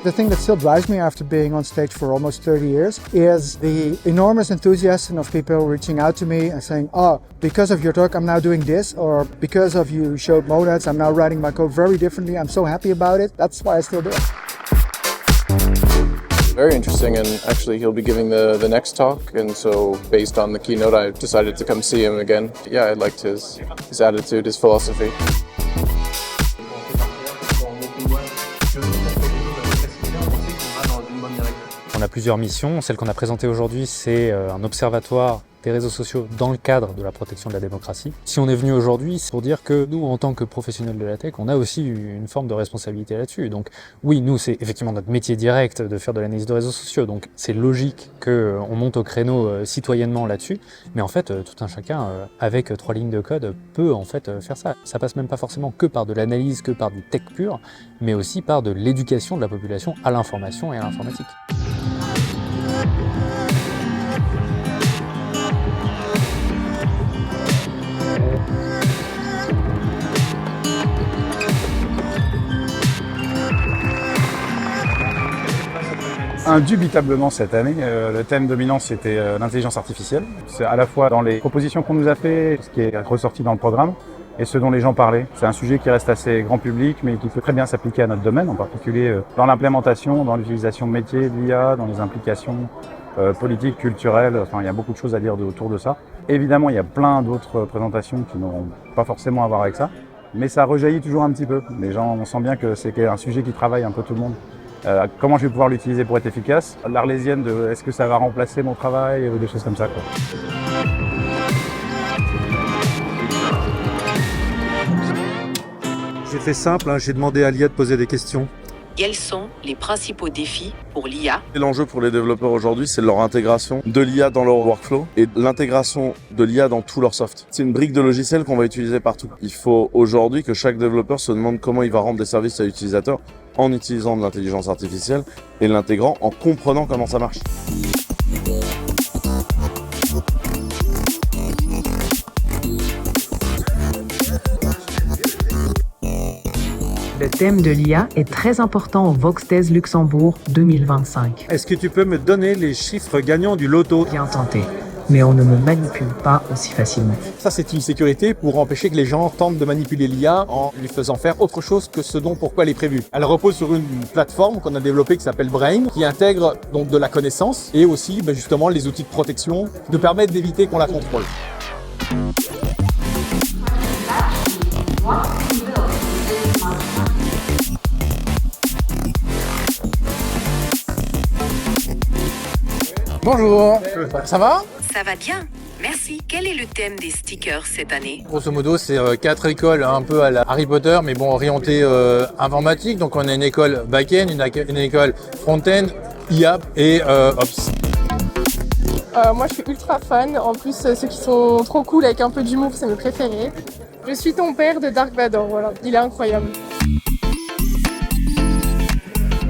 The thing that still drives me after being on stage for almost 30 years is the enormous enthusiasm of people reaching out to me and saying, oh, because of your talk, I'm now doing this, or because of you showed monads, I'm now writing my code very differently. I'm so happy about it. That's why I still do it. Very interesting, and actually he'll be giving the next talk, and so based on the keynote I decided to come see him again. Yeah, I liked his attitude, his philosophy. On a plusieurs missions. Celle qu'on a présentée aujourd'hui, c'est un observatoire des réseaux sociaux dans le cadre de la protection de la démocratie. Si on est venu aujourd'hui, c'est pour dire que nous, en tant que professionnels de la tech, on a aussi une forme de responsabilité là-dessus. Donc oui, nous, c'est effectivement notre métier direct de faire de l'analyse de réseaux sociaux. Donc c'est logique qu'on monte au créneau citoyennement là-dessus. Mais en fait, tout un chacun, avec 3 lignes de code, peut en fait faire ça. Ça passe même pas forcément que par de l'analyse, que par du tech pur, mais aussi par de l'éducation de la population à l'information et à l'informatique. Indubitablement cette année, le thème dominant c'était l'intelligence artificielle. C'est à la fois dans les propositions qu'on nous a fait, ce qui est ressorti dans le programme, et ce dont les gens parlaient. C'est un sujet qui reste assez grand public, mais qui peut très bien s'appliquer à notre domaine, en particulier dans l'implémentation, dans l'utilisation de métiers de l'IA, dans les implications politiques, culturelles. Enfin, il y a beaucoup de choses à dire autour de ça. Évidemment, il y a plein d'autres présentations qui n'auront pas forcément à voir avec ça, mais ça rejaillit toujours un petit peu. Les gens, on sent bien que c'est un sujet qui travaille un peu tout le monde. Comment je vais pouvoir l'utiliser pour être efficace? L'Arlésienne de est-ce que ça va remplacer mon travail ou des choses comme ça, quoi. J'ai fait simple, j'ai demandé à l'IA de poser des questions. Quels sont les principaux défis pour l'IA? L'enjeu pour les développeurs aujourd'hui, c'est leur intégration de l'IA dans leur workflow et l'intégration de l'IA dans tout leur soft. C'est une brique de logiciel qu'on va utiliser partout. Il faut aujourd'hui que chaque développeur se demande comment il va rendre des services à l'utilisateur en utilisant de l'intelligence artificielle et l'intégrant en comprenant comment ça marche. Le thème de l'IA est très important au VoxTez Luxembourg 2025. Est-ce que tu peux me donner les chiffres gagnants du loto? Bien tenté, mais on ne me manipule pas aussi facilement. Ça, c'est une sécurité pour empêcher que les gens tentent de manipuler l'IA en lui faisant faire autre chose que ce dont pourquoi elle est prévue. Elle repose sur une plateforme qu'on a développée qui s'appelle Brain, qui intègre donc de la connaissance et aussi justement les outils de protection qui nous permettent d'éviter qu'on la contrôle. Bonjour, ça va? Ça va bien, merci. Quel est le thème des stickers cette année? Grosso modo, c'est 4 écoles un peu à la Harry Potter, mais bon, orientées informatique. Donc on a une école back-end, une école front-end, IA et Ops. Moi je suis ultra fan, en plus ceux qui sont trop cool avec un peu d'humour, c'est mes préférés. Je suis ton père de Dark Vador, voilà, il est incroyable.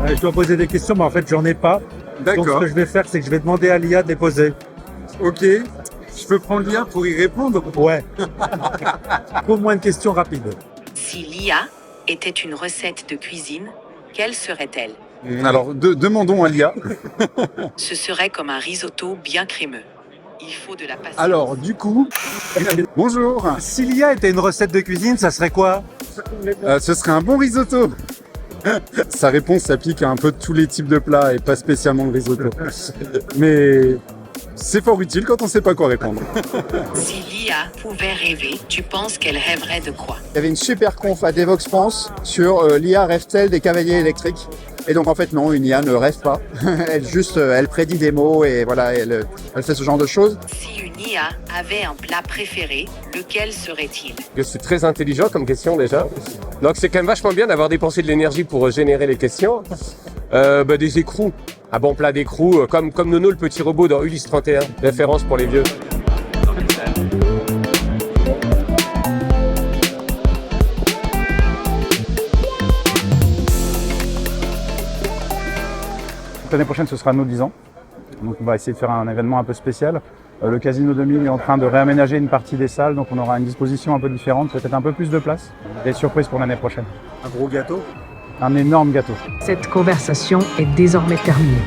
Je dois poser des questions, mais en fait j'en ai pas. D'accord. Donc ce que je vais faire, c'est que je vais demander à l'IA de les poser. Ok. Je peux prendre l'IA pour y répondre? Ouais. Pose-moi une question rapide. Si l'IA était une recette de cuisine, quelle serait-elle? Alors, demandons à l'IA. Ce serait comme un risotto bien crémeux. Il faut de la patience. Alors, du coup, bonjour. Si l'IA était une recette de cuisine, ça serait quoi? Ce serait un bon risotto. Sa réponse s'applique à un peu tous les types de plats et pas spécialement le risotto. Mais c'est fort utile quand on sait pas quoi répondre. Si l'IA pouvait rêver, tu penses qu'elle rêverait de quoi? Il y avait une super conf à Devox France sur l'IA rêve-t-elle des cavaliers électriques. Et donc en fait non, une IA ne rêve pas. Elle prédit des mots et voilà, elle fait ce genre de choses. Si une IA avait un plat préféré, lequel serait-il? C'est très intelligent comme question déjà. Donc c'est quand même vachement bien d'avoir dépensé de l'énergie pour générer les questions. Des écrous. Un bon plat d'écrous, comme Nono le petit robot dans Ulysse 31. Référence pour les vieux. L'année prochaine, ce sera nos 10 ans. Donc on va essayer de faire un événement un peu spécial. Le Casino 2000 est en train de réaménager une partie des salles, donc on aura une disposition un peu différente, peut-être un peu plus de place. Des surprises pour l'année prochaine. Un gros gâteau? un énorme gâteau. Cette conversation est désormais terminée.